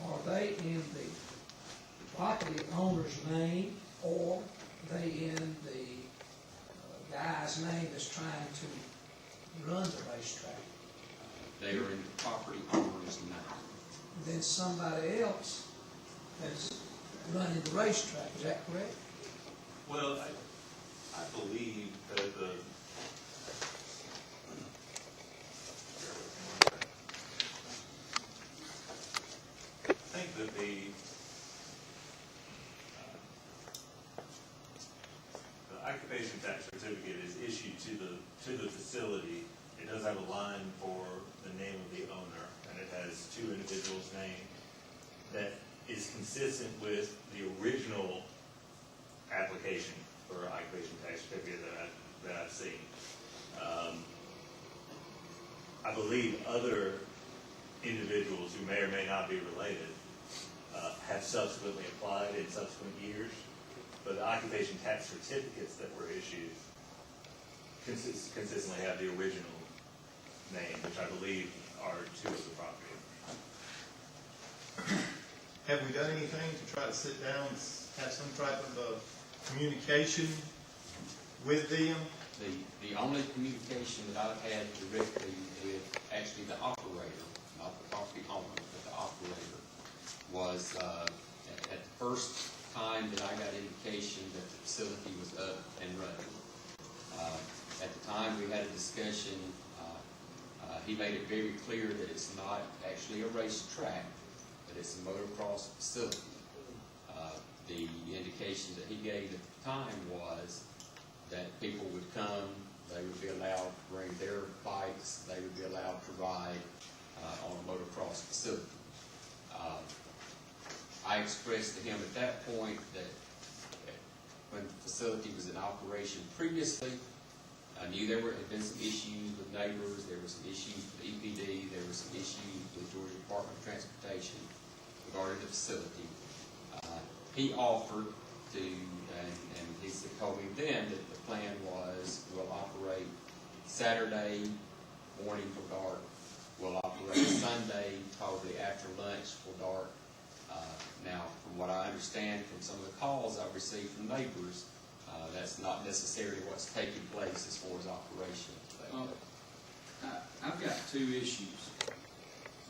are they in the property owner's name, or are they in the guy's name that's trying to run the racetrack? They are in the property owner's name. Then somebody else is running the racetrack, is that correct? Well, I believe that I think that the occupation tax certificate is issued to the facility. It does have a line for the name of the owner, and it has two individuals' names that is consistent with the original application for occupation tax certificate that I've seen. I believe other individuals who may or may not be related have subsequently applied in subsequent years, but the occupation tax certificates that were issued consistently have the original name, which I believe are two of the property. Have we done anything to try to sit down, have some type of communication with them? The only communication that I've had directly with actually the operator, not the property owner, but the operator, was at the first time that I got indication that the facility was up and running. At the time we had a discussion, he made it very clear that it's not actually a racetrack, but it's a motocross facility. The indication that he gave at the time was that people would come, they would be allowed to bring their bikes, they would be allowed to ride on a motocross facility. I expressed to him at that point that when the facility was in operation previously, I knew there had been some issues with neighbors, there were some issues with EPD, there were some issues with Georgia Department of Transportation regarding the facility. He offered to, and he told me then that the plan was we'll operate Saturday morning till dark, we'll operate Sunday probably after lunch till dark. Now, from what I understand from some of the calls I've received from neighbors, that's not necessarily what's taking place as far as operation. I've got two issues.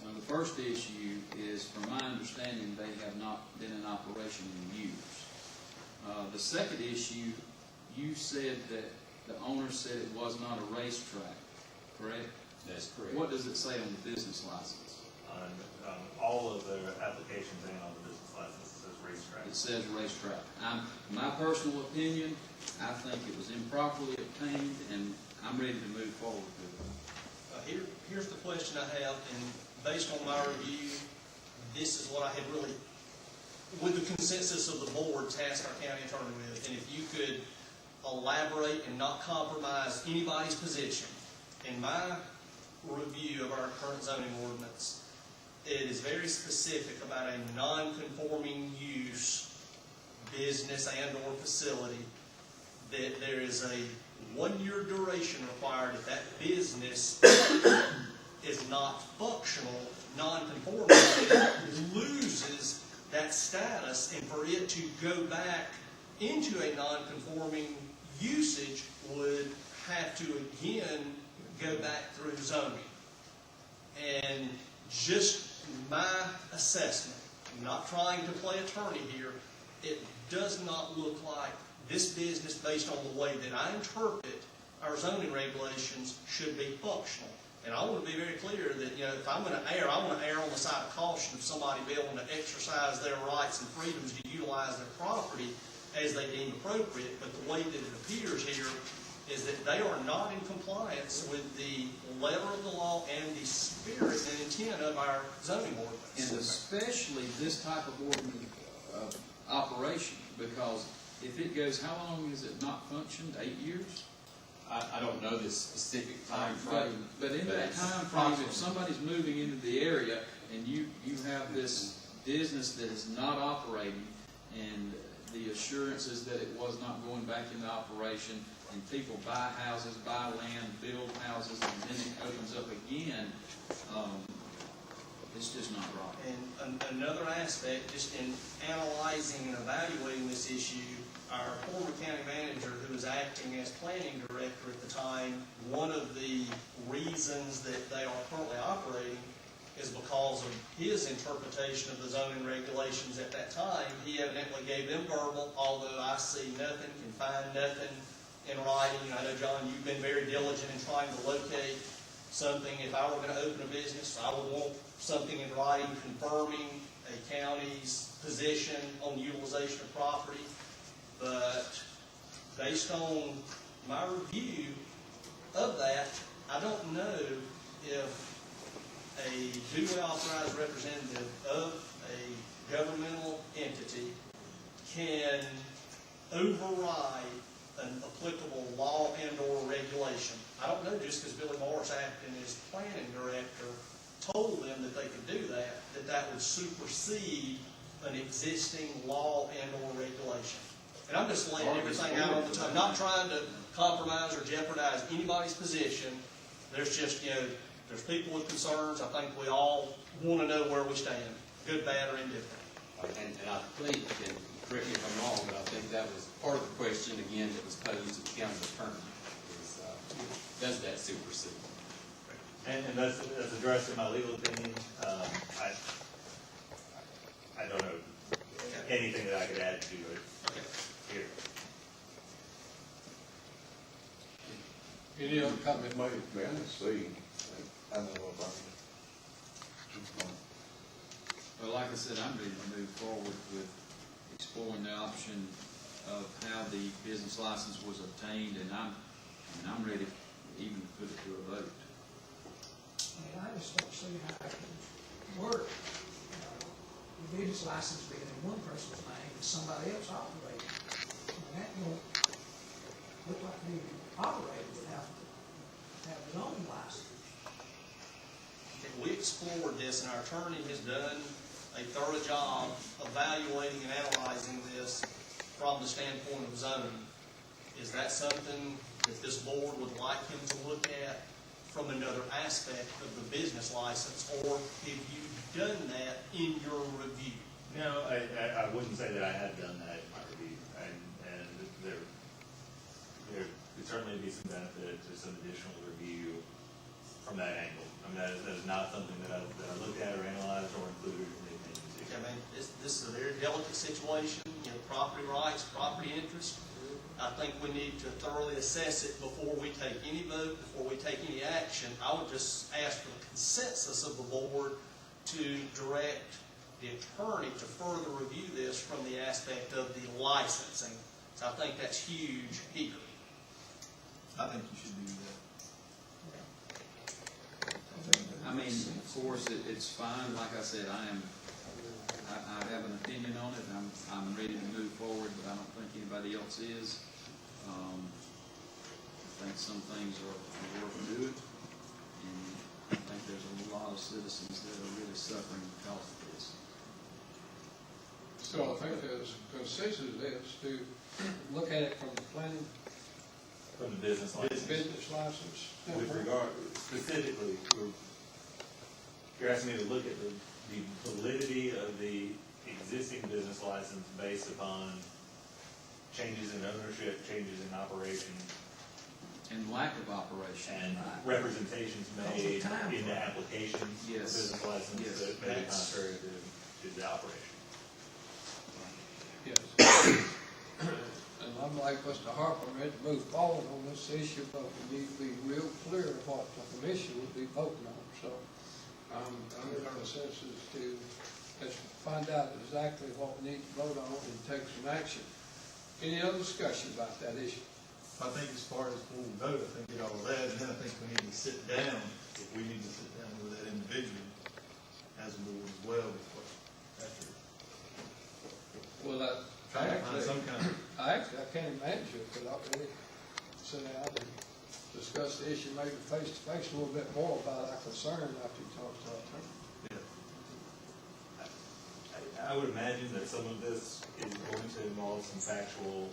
The first issue is, from my understanding, they have not been in operation in years. The second issue, you said that the owner said it was not a racetrack, correct? That's correct. What does it say on the business license? On all of their applications and on the business license, it says racetrack. It says racetrack. My personal opinion, I think it was improperly obtained, and I'm ready to move forward with it. Here's the question I have, and based on my review, this is what I had really, with the consensus of the board, tasked our county attorney with, and if you could elaborate and not compromise anybody's position. In my review of our current zoning ordinance, it is very specific about a non-conforming use, business and or facility, that there is a 1-year duration required if that business is not functional, non-conforming, it loses that status, and for it to go back into a non-conforming usage would have to again go back through zoning. And just my assessment, I'm not trying to play attorney here, it does not look like this business, based on the way that I interpret our zoning regulations, should be functional. And I want to be very clear that, if I'm going to err, I want to err on the side of caution of somebody being able to exercise their rights and freedoms to utilize their property as they deem appropriate. But the way that it appears here is that they are not in compliance with the letter of the law and the spirit and intent of our zoning ordinance. And especially this type of operation, because if it goes, how long has it not functioned? 8 years? I don't know the specific time frame. But in that it's time frame, if approximately. somebody's moving into the area and you have this business that is not operating, and the assurances that it was not going back into operation, and people buy houses, buy land, build houses, and then it opens up again, it's just not right. And another aspect, just in analyzing and evaluating this issue, our former county manager, who was acting as planning director at the time, one of the reasons that they are currently operating is because of his interpretation of the zoning regulations at that time. He evidently gave them verbal, although I see nothing, can find nothing in writing. I know, John, you've been very diligent in trying to locate something. If I were going to open a business, I would want something in writing confirming a county's position on utilization of property. But based on my review of that, I don't know if a duly authorized representative of a governmental entity can override an applicable law and or regulation. I don't know, just because Billy Morris, acting as planning director, told them that they could do that, that would supersede an existing law and or regulation. And I'm just laying everything out on the table, not trying to compromise or jeopardize anybody's position. There's just, there's people with concerns. I think we all want to know where we stand, good, bad, or indifferent. And I think, and correct me if I'm wrong, but I think that was part of the question, again, that was posed to the county attorney, is, does that supersede? And that's addressed in my legal opinion. I don't know anything that I could add to it here. Any other comment? May I see? I know about it. Well, like I said, I'm ready to move forward with exploring the option of how the business license was obtained, and I'm ready even to put it to a vote. I just don't see how it can work. The business license being in one person's name and somebody else operating. That don't look like the operator would have to have his own license. We explored this, and our attorney has done a thorough job evaluating and analyzing this from the standpoint of zoning. Is that something that this board would like him to look at from another aspect of the business license, or have you done that in your review? No, I wouldn't say that I had done that in my review, and there could certainly be some benefit to some additional review from that angle. I mean, that is not something that I looked at or analyzed or included in the opinion. I mean, this is a very delicate situation, property rights, property interest. I think we need to thoroughly assess it before we take any vote, before we take any action. I would just ask for the consensus of the board to direct the attorney to further review this from the aspect of the licensing. So I think that's huge here. I think you should do that. I mean, of course, it's fine, like I said, I have an opinion on it, and I'm ready to move forward, but I don't think anybody else is. I think some things are worth doing, and I think there's a lot of citizens that are really suffering because of this. So I think there's consensus is to look at it from the planning, From the business license. business license. With regard, specifically, you're asking me to look at the validity of the existing business license based upon changes in ownership, changes in operation, And lack of operation. and representations made time in the application for Yes. business license Yes. that may be That's- contrary to the operation. Yes. And I'm like Mr. Harper, ready to move forward on this issue, but we need to be real clear what the commission would be voting on. So I'm in a consensus to, let's find out exactly what we need to vote on and take some action. Any other discussion about that issue? I think as far as before we vote, I think get all of that, and then I think we need to sit down, we need to sit down with that individual as a board as well, before, after, Well, trying to find some kind of, I can't imagine it, because I really sit down and discuss the issue maybe face to face a little bit more about our concern after you talk to our attorney. I would imagine that some of this is going to involve some factual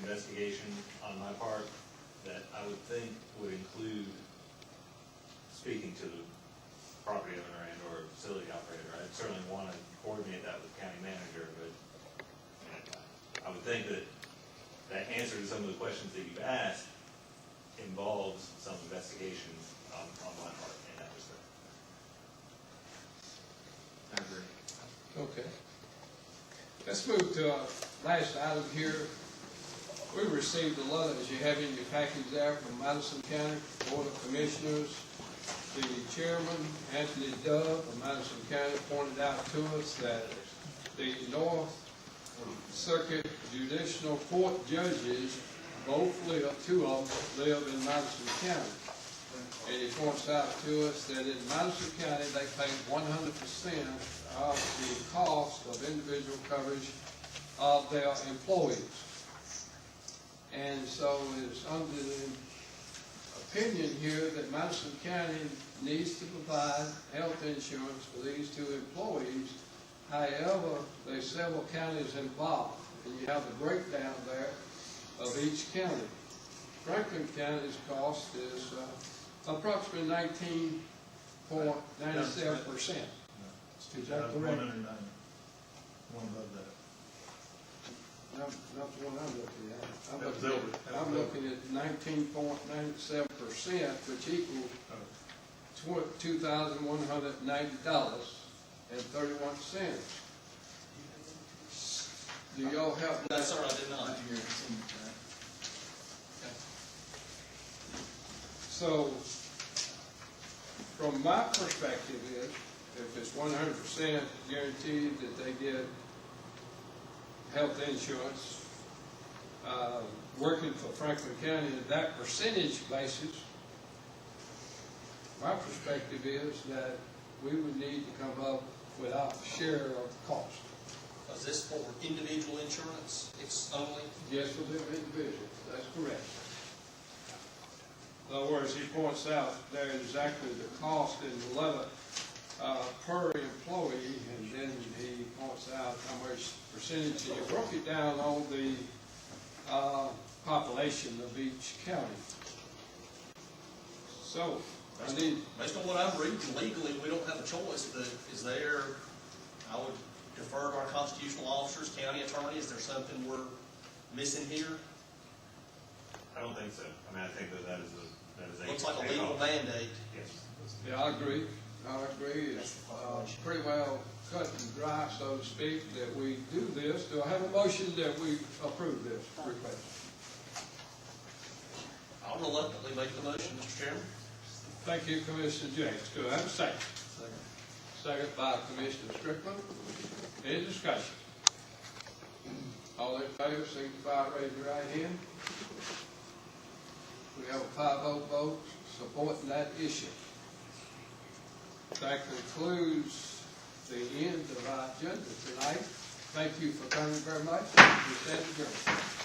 investigation on my part that I would think would include speaking to the property owner and or facility operator. I'd certainly want to coordinate that with the county manager, but I would think that that answer to some of the questions that you've asked involves some investigation on my part in that respect. I agree. Okay. Let's move to our last item here. We received a letter, as you have in your package there, from Madison County Board of Commissioners. The chairman, Anthony Dove of Madison County, pointed out to us that the North Circuit Judicial Court judges both live, two of them live in Madison County. And he points out to us that in Madison County, they pay 100% of the cost of individual coverage of their employees. And so it's under the opinion here that Madison County needs to provide health insurance for these two employees. However, there's several counties involved, and you have the breakdown there of each county. Franklin County's cost is approximately 19.97%. Is that correct? 190, one above that. Not the one I'm looking at. That was over. I'm looking at 19.97%, which equals $2,190.31. Do y'all have? No, sir, I did not. So, from my perspective is, if it's 100% guaranteed that they get health insurance, working for Franklin County at that percentage basis, my perspective is that we would need to come up with our share of the cost. Is this for individual insurance? It's only? Yes, for them individuals, that's correct. In other words, he points out there exactly the cost in the letter per employee, and then he points out how much percentage, and he broke it down on the population of each county. So, I need, Based on what I'm reading, legally, we don't have a choice, but is there, I would defer to our constitutional officers, county attorney, is there something we're missing here? I don't think so. I mean, I think that is a. Looks like a legal mandate. Yes. yeah, I agree. It's pretty well cut and dry, so to speak, that we do this. Do I have a motion that we approve this request? I'll reluctantly make the motion, Mr. Chairman. Thank you, Commissioner James. Do I have a second? Second by Commissioner Strickland. Any discussion? All in favor, signify by raising your right hand. We have a 5-0 vote supporting that issue. That concludes the end of our agenda tonight. Thank you for coming very much. We stand adjourned.